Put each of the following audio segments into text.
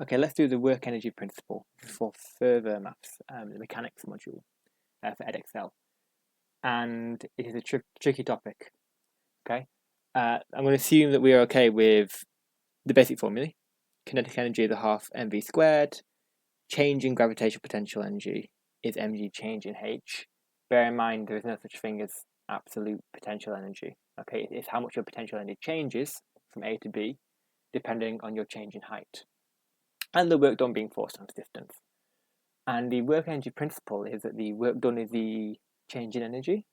Okay, let's do the work energy principle for further maths, the mechanics module for Edexcel. And it is a tricky topic. Okay, I'm going to assume that we are okay with the basic formulae. Kinetic energy is a half mv squared. Change in gravitational potential energy is mg change in h. Bear in mind there is no such thing as absolute potential energy. Okay, it's how much your potential energy changes from A to B depending on your change in height. And the work done being force times distance. And the work energy principle is that the work done is the change in energy.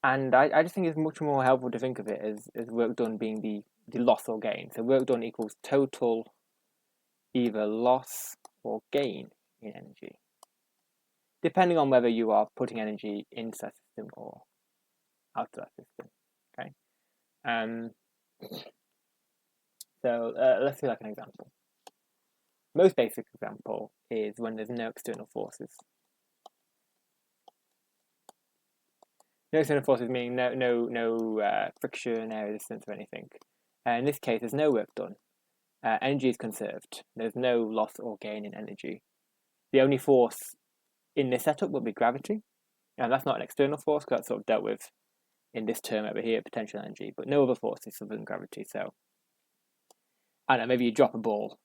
And I just think it's much more helpful to think of it as work done being the loss or gain. So work done equals total either loss or gain in energy, depending on whether you are putting energy into that system or out of that system. Okay. So let's do like an example. Most basic example is when there's no external forces. No external forces meaning no friction, air resistance, or anything. In this case, there's no work done. Energy is conserved. There's no loss or gain in energy. The only force in this setup would be gravity, and that's not an external force because that's sort of dealt with in this term over here, potential energy, but no other forces other than gravity. So, I don't know, maybe you drop a ball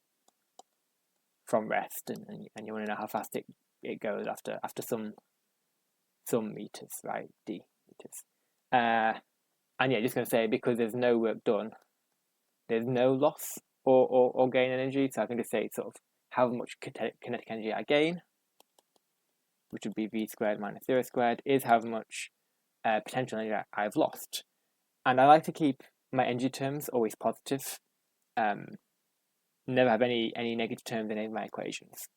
from rest, and you want to know how fast it goes after some meters, right? D meters. And yeah, just going to say because there's no work done, there's no loss or gain energy. So I can just say sort of how much kinetic energy I gain, which would be v squared minus 0 squared, is how much potential energy I've lost. And I like to keep my energy terms always positive. Never have any negative terms in any of my equations.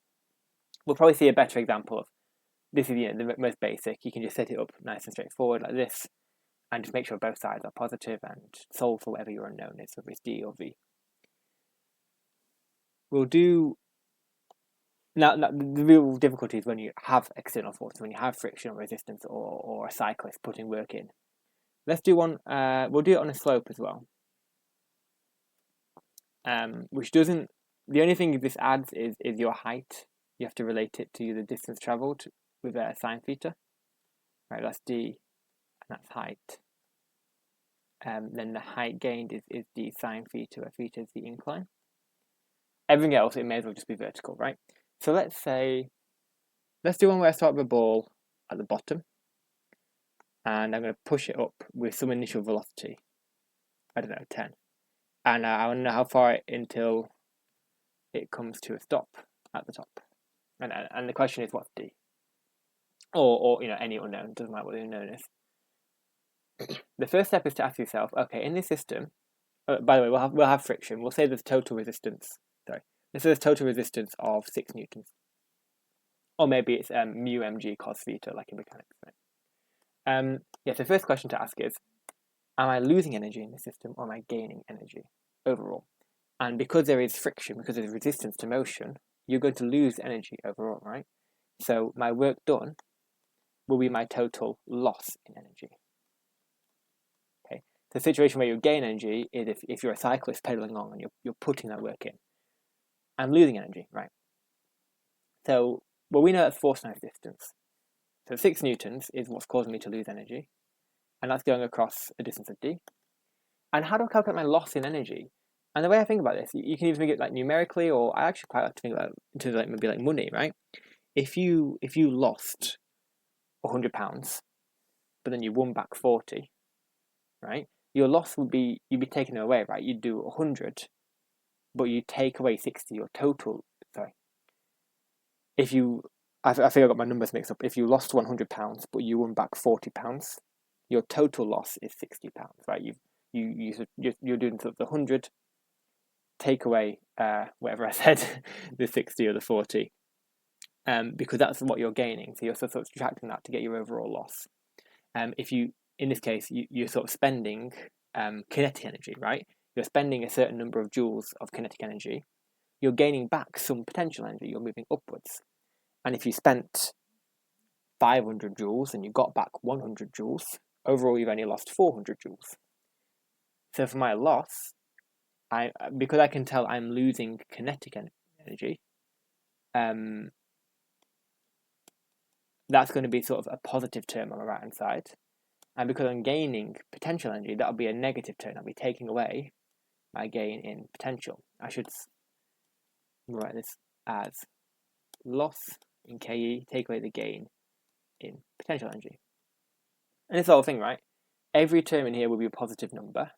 We'll probably see a better example of this is the most basic. You can just set it up nice and straightforward like this, and just make sure both sides are positive and solve for whatever your unknown is, whether it's D or V. We'll do now the real difficulty is when you have external forces, when you have friction or resistance or a cyclist putting work in. Let's do one, we'll do it on a slope as well. Which doesn't, the only thing this adds is your height. You have to relate it to the distance travelled with sine theta. Right, that's D, and that's height. Then the height gained is d sine theta, where theta is the incline. Everything else, it may as well just be vertical, right? So let's do one where I start with a ball at the bottom, and I'm going to push it up with some initial velocity. I don't know, 10. And I want to know how far until it comes to a stop at the top. And the question is, what's D? Or any unknown, doesn't matter what the unknown is. The first step is to ask yourself, okay, in this system, by the way, we'll have friction. We'll say there's total resistance. Let's say there's total resistance of 6 newtons. Or maybe it's mu mg cos theta, like in mechanics. Right? So the first question to ask is, am I losing energy in the system or am I gaining energy overall? And because there is friction, because there's resistance to motion, you're going to lose energy overall, right? So my work done will be my total loss in energy. Okay. The situation where you gain energy is if you're a cyclist pedaling along and you're putting that work in. I'm losing energy, right? So, well, we know that's force times distance. So 6 newtons is what's causing me to lose energy, and that's going across a distance of d. And how do I calculate my loss in energy? And the way I think about this, you can either think it like numerically, or I actually quite like to think about it in terms of like maybe like money, right? If you lost £100, but then you won back 40, right? Your loss would be, you'd be taken away, right? You'd do 100, but you take away 60, your total, sorry. If you, I think I got my numbers mixed up. If you lost £100, but you won back £40, your total loss is £60, right? You're doing sort of the 100, take away whatever I said, the 60 or the 40, because that's what you're gaining. So you're sort of subtracting that to get your overall loss. If you, in this case, you're sort of spending kinetic energy, right? You're spending a certain number of joules of kinetic energy. You're gaining back some potential energy. You're moving upwards. And if you spent 500 joules and you got back 100 joules, overall you've only lost 400 joules. So for my loss, because I can tell I'm losing kinetic energy, that's going to be sort of a positive term on the right hand side. And because I'm gaining potential energy, that'll be a negative term. I'll be taking away my gain in potential. I should write this as loss in KE, take away the gain in potential energy. And it's the whole thing, right? Every term in here will be a positive number.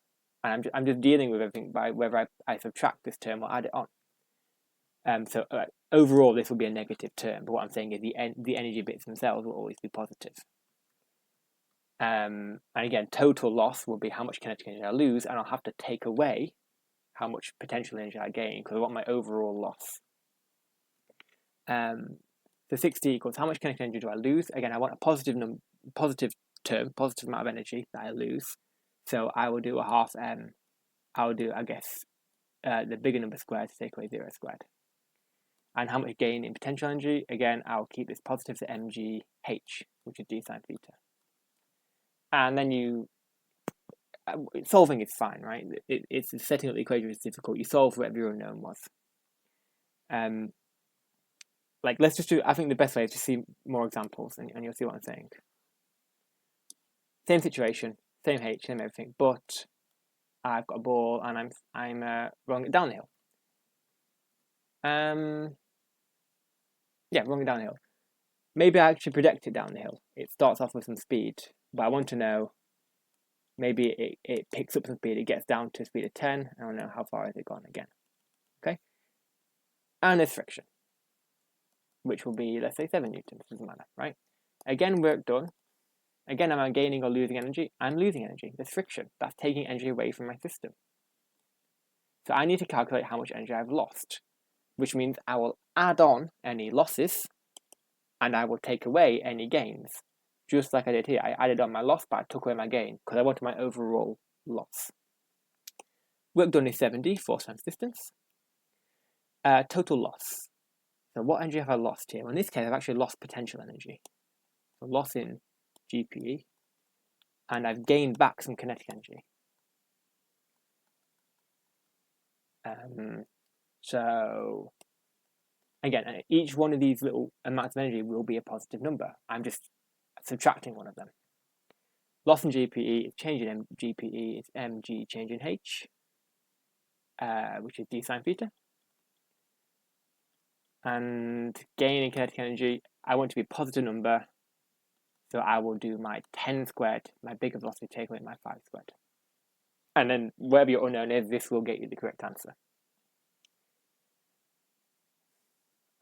And I'm just dealing with everything by whether I subtract this term or add it on. So overall, this will be a negative term. But what I'm saying is the energy bits themselves will always be positive. And again, total loss will be how much kinetic energy I lose, and I'll have to take away how much potential energy I gain because I want my overall loss. So 60 equals how much kinetic energy do I lose? Again, I want a positive term, positive amount of energy that I lose. So I will do a half m. I will do, I guess, the bigger number squared to take away 0 squared. And how much gain in potential energy? Again, I'll keep this positive to mgh, which is d sine theta. And then solving is fine, right? It's setting up the equation is difficult. You solve whatever your unknown was. Let's just do, I think the best way is to see more examples and you'll see what I'm saying. Same situation, same h, same everything, but I've got a ball and I'm rolling it down the hill. Rolling it down the hill. Maybe I actually project it down the hill. It starts off with some speed, but I want to know, maybe it picks up some speed, it gets down to a speed of 10, I don't know how far has it gone again. Okay? And there's friction, which will be, let's say, 7 newtons, doesn't matter, right? Again, work done. Again, am I gaining or losing energy? I'm losing energy. There's friction. That's taking energy away from my system. So I need to calculate how much energy I've lost, which means I will add on any losses and I will take away any gains. Just like I did here. I added on my loss, but I took away my gain because I wanted my overall loss. Work done is 70, force times distance. Total loss. So what energy have I lost here? Well, in this case, I've actually lost potential energy. So loss in GPE. And I've gained back some kinetic energy. So again, each one of these little amounts of energy will be a positive number. I'm just subtracting one of them. Loss in GPE is change in GPE, it's mg change in h, which is d sine theta. And gain in kinetic energy, I want to be a positive number, so I will do my 10 squared, my bigger velocity, take away my 5 squared. And then whatever your unknown is, this will get you the correct answer.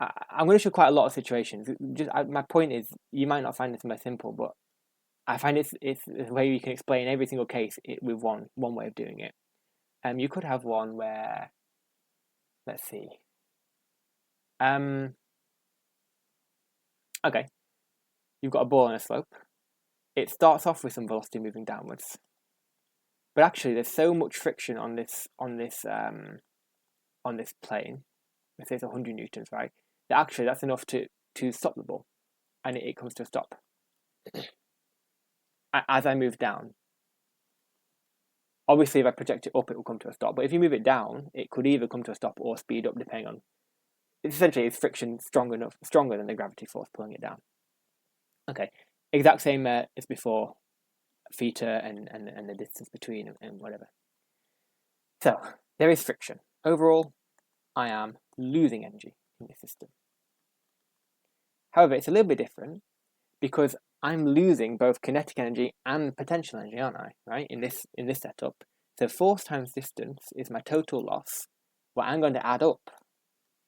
I'm going to show quite a lot of situations. My point is, you might not find this most simple, but I find it's a way you can explain every single case with one way of doing it. You could have one where, let's see. Okay, you've got a ball on a slope. It starts off with some velocity moving downwards, but actually there's so much friction on this plane. Let's say it's 100 newtons, right? That actually that's enough to stop the ball, and it comes to a stop as I move down. Obviously, if I project it up, it will come to a stop. But if you move it down, it could either come to a stop or speed up, depending on. Essentially, is friction stronger than the gravity force pulling it down? Okay, exact same as before, theta and the distance between and whatever. So there is friction. Overall, I am losing energy in the system. However, it's a little bit different because I'm losing both kinetic energy and potential energy, aren't I? Right, in this setup. So force times distance is my total loss. Well, I'm going to add up.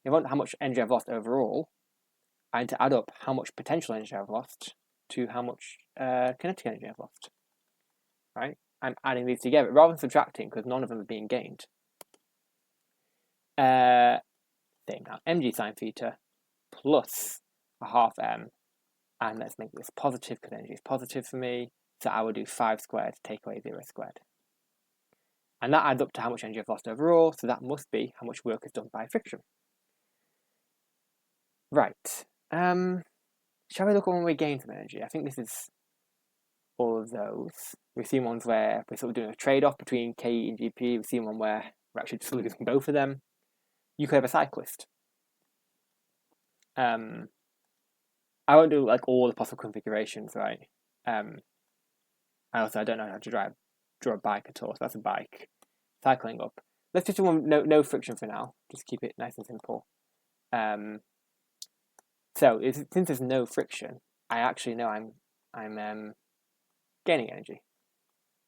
If I want how much energy I've lost overall, I need to add up how much potential energy I've lost to how much kinetic energy I've lost. Right? I'm adding these together rather than subtracting because none of them are being gained. Same now. Mg sine theta plus a half m. And let's make this positive because energy is positive for me. So I will do 5 squared, take away 0 squared. And that adds up to how much energy I've lost overall. So that must be how much work is done by friction. Right. Shall we look at when we gain some energy? I think this is all of those. We've seen ones where we're sort of doing a trade-off between KE and GP. We've seen one where we're actually just losing both of them. You could have a cyclist. I won't do like all the possible configurations, right? I don't know how to draw a bike at all, so that's a bike. Cycling up. Let's just do one, no friction for now. Just keep it nice and simple. So since there's no friction, I actually know I'm gaining energy.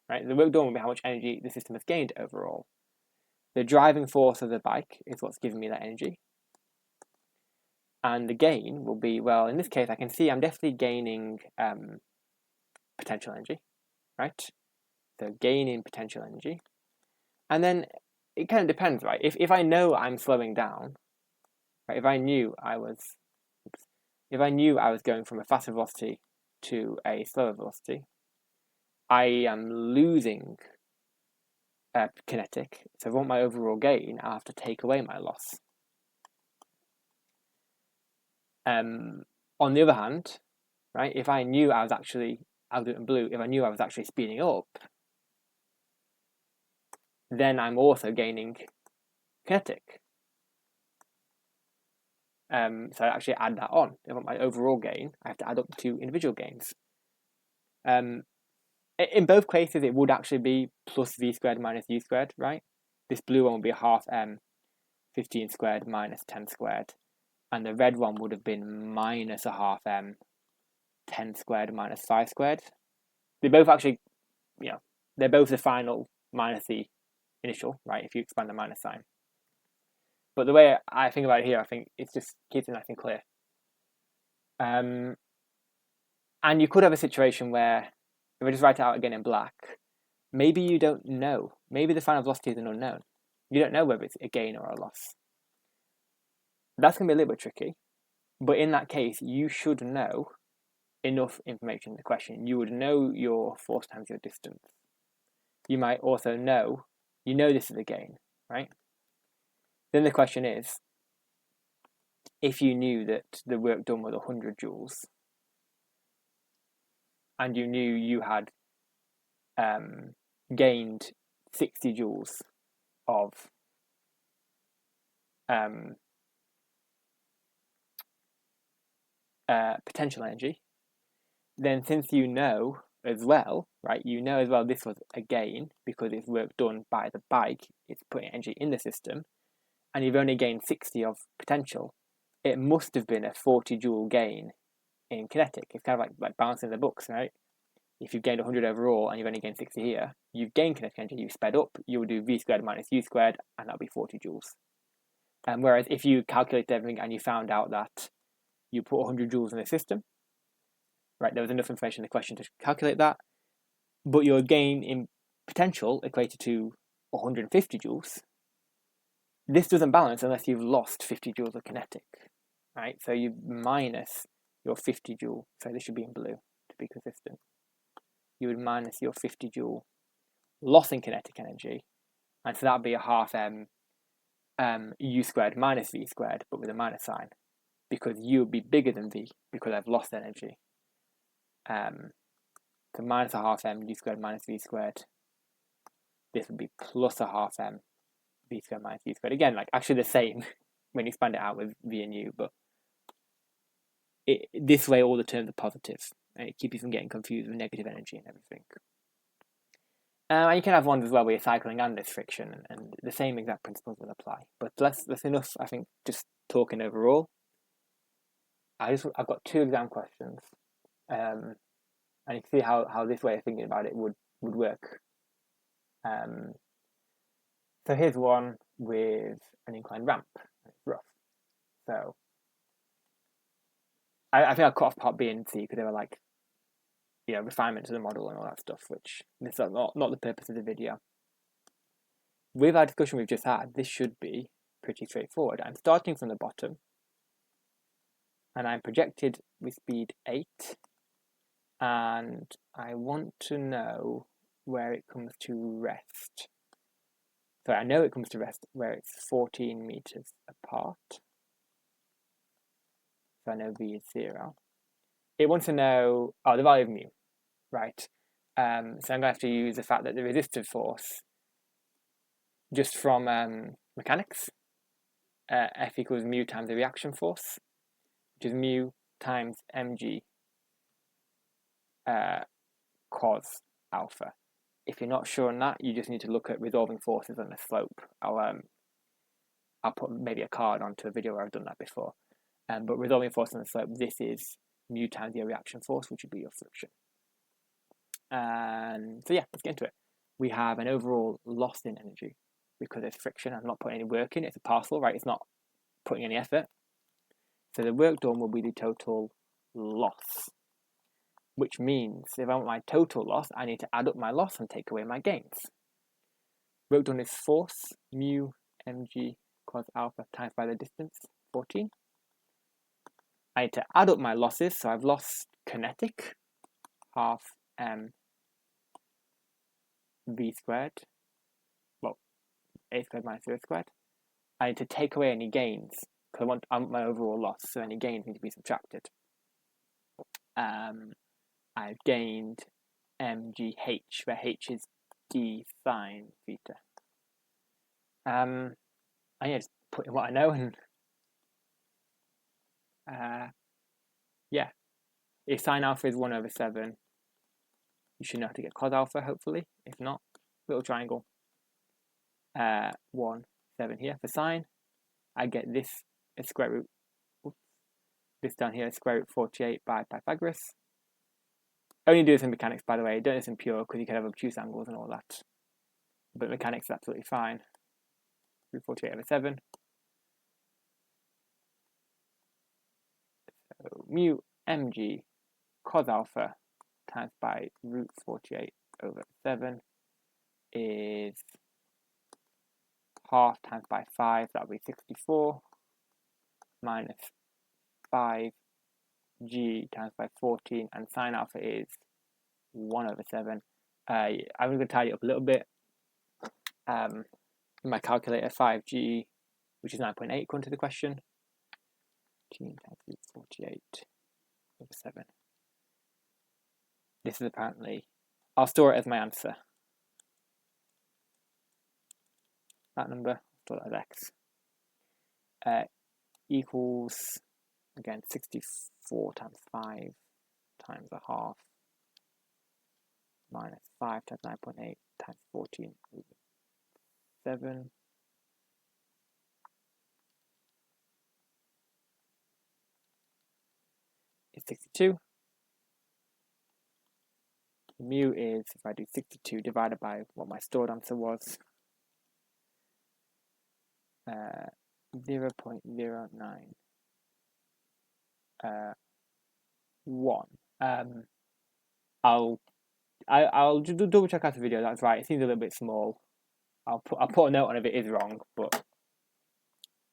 Right? The work done will be how much energy the system has gained overall. The driving force of the bike is what's giving me that energy. And the gain will be, well, in this case, I can see I'm definitely gaining potential energy, right? So gaining potential energy. And then it kind of depends, right? If I know I'm slowing down, right? If I knew I was going from a faster velocity to a slower velocity, I am losing kinetic. So if I want my overall gain, I have to take away my loss. On the other hand, right, if I knew I was actually, I'll do it in blue, if I knew I was actually speeding up, then I'm also gaining kinetic. So I actually add that on. If I want my overall gain, I have to add up the two individual gains. In both cases, it would actually be plus v squared minus u squared, right? This blue one would be half m 15 squared minus 10 squared. And the red one would have been minus a half m 10 squared minus 5 squared. They both actually, they're both the final minus the initial, right? If you expand the minus sign. But the way I think about it here, I think it's just keeps it nice and clear. And you could have a situation where, if I just write it out again in black, maybe you don't know. Maybe the final velocity is an unknown. You don't know whether it's a gain or a loss. That's going to be a little bit tricky. But in that case, you should know enough information in the question. You would know your force times your distance. You might also know, this is a gain, right? Then the question is, if you knew that the work done was 100 joules, and you knew you had gained 60 joules of potential energy, then since you know as well, right, this was a gain because it's work done by the bike, it's putting energy in the system, and you've only gained 60 of potential, it must have been a 40 joule gain in kinetic. It's kind of like balancing the books, right? If you've gained 100 overall and you've only gained 60 here, you've gained kinetic energy, you've sped up, you will do v squared minus u squared, and that'll be 40 joules. Whereas if you calculated everything and you found out that you put 100 joules in the system, right, there was enough information in the question to calculate that, but your gain in potential equated to 150 joules, this doesn't balance unless you've lost 50 joules of kinetic, right? So you minus your 50 joule, so this should be in blue to be consistent. You would minus your 50 joule loss in kinetic energy, and so that would be a half m u squared minus v squared, but with a minus sign, because u would be bigger than v because I've lost energy. So minus a half m u squared minus v squared. This would be plus a half m v squared minus v squared. Again, like actually the same when you expand it out with v and u, but this way all the terms are positive, and it keeps you from getting confused with negative energy and everything. And you can have ones as well where you're cycling and there's friction, and the same exact principles will apply. But that's enough, I think, just talking overall. I've got 2 exam questions, and you can see how this way of thinking about it would work. So here's one with an inclined ramp, and it's rough. So I think I'll cut off part B and C because they were like, refinement to the model and all that stuff, which this is not the purpose of the video. With our discussion we've just had, this should be pretty straightforward. I'm starting from the bottom, and I'm projected with speed 8, and I want to know where it comes to rest. So I know it comes to rest where it's 14 meters apart. So I know v is 0. It wants to know, the value of mu, right? So I'm going to have to use the fact that the resistive force, just from mechanics. F equals mu times the reaction force, which is mu times mg cos alpha. If you're not sure on that, you just need to look at resolving forces on the slope. I'll put maybe a card onto a video where I've done that before. But resolving force on the slope, this is mu times the reaction force, which would be your friction. And so yeah, let's get into it. We have an overall loss in energy because there's friction. I'm not putting any work in. It's a parcel, right? It's not putting any effort. So the work done will be the total loss, which means if I want my total loss, I need to add up my loss and take away my gains. Work done is force, mu mg cos alpha times by the distance, 14. I need to add up my losses, so I've lost kinetic, half m v squared, well, a squared minus 0 squared. I need to take away any gains, because I want my overall loss, so any gains need to be subtracted. I've gained mgh, where h is d sine theta. I need to just put in what I know, and yeah, if sine alpha is 1 over 7, you should know how to get cos alpha, hopefully. If not, little triangle. 1, 7 here for sine. I get this as square root, this down here is square root 48 by Pythagoras. Only do this in mechanics, by the way. Don't do this in pure, because you can have obtuse angles and all that. But mechanics is absolutely fine. Root 48 over 7. So mu mg cos alpha times by root 48 over 7 is half times by 5, that would be 64, minus 5g times by 14, and sine alpha is 1 over 7. I'm going to tidy it up a little bit. In my calculator, 5g, which is 9.8 according to the question, times root 48 over 7. This is apparently, I'll store it as my answer. That number, store that as x, equals, again, 64 times 5 times a half, minus 5 times 9.8 times 14 over 7. Is 62. Mu is, if I do 62 divided by what my stored answer was, 0.09. 1. I'll just double check out the video. That's right. It seems a little bit small. I'll put a note on if it is wrong. But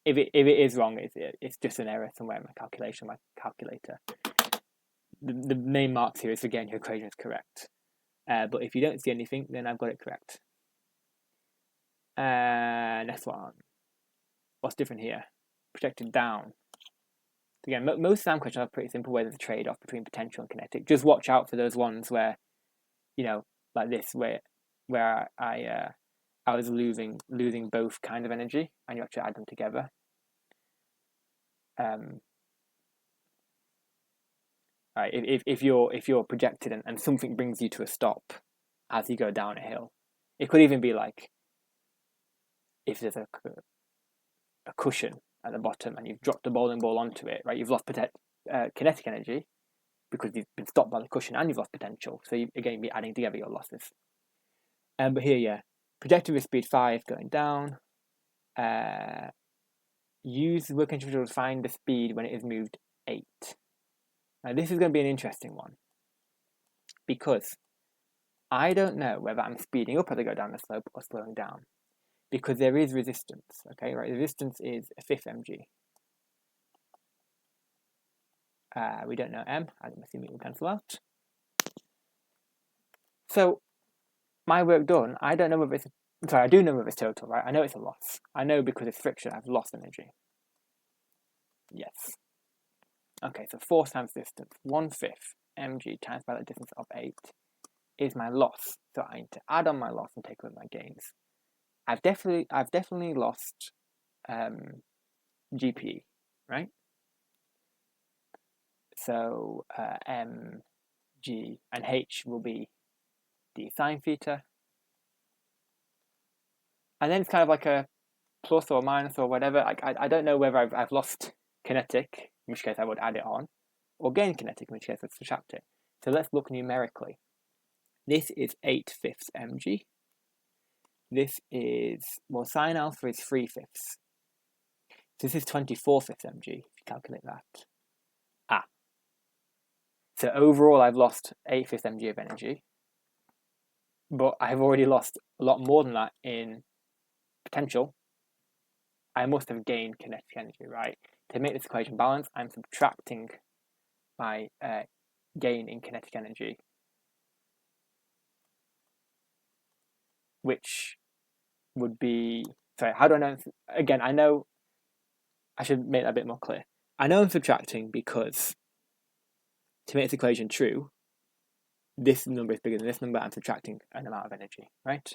if it is wrong, it's just an error somewhere in my calculator. The main marks here is for getting your equations correct. But if you don't see anything, then I've got it correct. Next one. What's different here? Projected down. Again, most exam questions are pretty simple, where there's a trade-off between potential and kinetic. Just watch out for those ones where, you know, like this, where I was losing both kinds of energy, and you have to add them together. Right, if you're projected and something brings you to a stop as you go down a hill, it could even be like if there's a cushion at the bottom and you've dropped a bowling ball onto it, right? You've lost kinetic energy because you've been stopped by the cushion, and you've lost potential. So you again be adding together your losses. But here, yeah, projected with speed 5 going down. Use the working interval to find the speed when it is moved 8. Now this is going to be an interesting one, because I don't know whether I'm speeding up as I go down the slope or slowing down, because there is resistance. Okay, right? The resistance is a 5th mg. We don't know m. I'm assuming it will cancel out. So my work done, I don't know whether it's, sorry, I do know whether it's total, right? I know it's a loss. I know because it's friction, I've lost energy. Yes. Okay, so force times distance, 1/5 mg times by the distance of 8 is my loss. So I need to add on my loss and take away my gains. I've definitely lost GPE, right? So M, G, and H will be d sine theta. And then it's kind of like a plus or minus or whatever. I don't know whether I've lost kinetic, in which case I would add it on, or gain kinetic, in which case I'd subtract it. So let's look numerically. This is 8/5 mg. This is, well, sine alpha is 3/5. So this is 24/5 mg, if you calculate that. So overall I've lost 8/5 mg of energy, but I've already lost a lot more than that in potential. I must have gained kinetic energy, right? To make this equation balance, I'm subtracting my gain in kinetic energy, which would be, sorry, how do I know? Again, I know, I should make that a bit more clear. I know I'm subtracting because to make this equation true, this number is bigger than this number, I'm subtracting an amount of energy, right?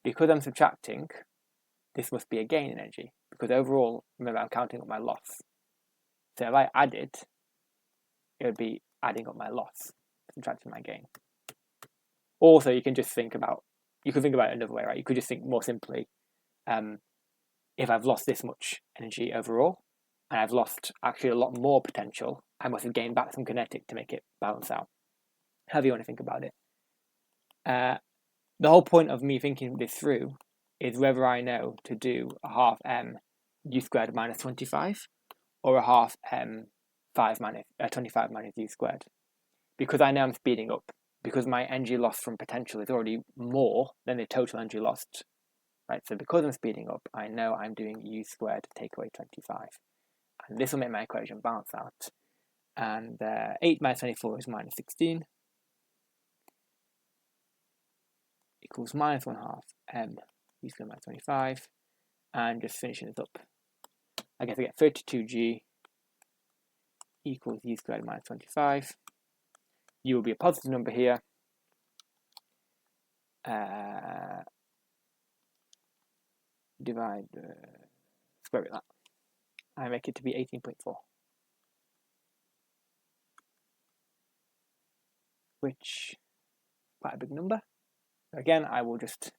Because I'm subtracting, this must be a gain in energy, because overall, remember, I'm counting up my loss. So if I added, it would be adding up my loss, subtracting my gain. Also, you can think about it another way, right? You could just think more simply, if I've lost this much energy overall, and I've lost actually a lot more potential, I must have gained back some kinetic to make it balance out. However you want to think about it. The whole point of me thinking this through is whether I know to do a half m u squared minus 25 or a half m 25 minus u squared. Because I know I'm speeding up, because my energy lost from potential is already more than the total energy lost, right? So because I'm speeding up, I know I'm doing u squared take away 25. And this will make my equation balance out. And 8 minus 24 is minus 16. Equals minus 1/2 m u squared minus 25. And just finishing this up, I guess I get 32g equals u squared minus 25. U will be a positive number here. Divide square root of that. I make it to be 18.4. Which is quite a big number. Again, I will just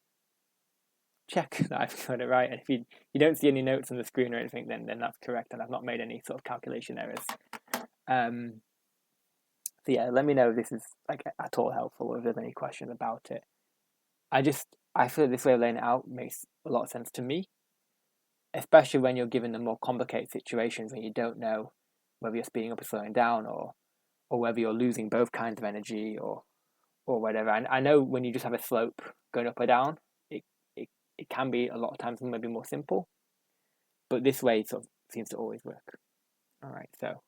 check that I've got it right. And if you don't see any notes on the screen or anything, then that's correct, and I've not made any sort of calculation errors. So yeah, let me know if this is like at all helpful, or if there's any questions about it. I feel this way of laying it out makes a lot of sense to me, especially when you're given the more complicated situations when you don't know whether you're speeding up or slowing down, or whether you're losing both kinds of energy, or whatever. And I know when you just have a slope going up or down, it can be a lot of times maybe more simple, but this way sort of seems to always work. All right, so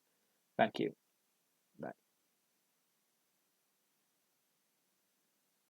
thank you. Bye.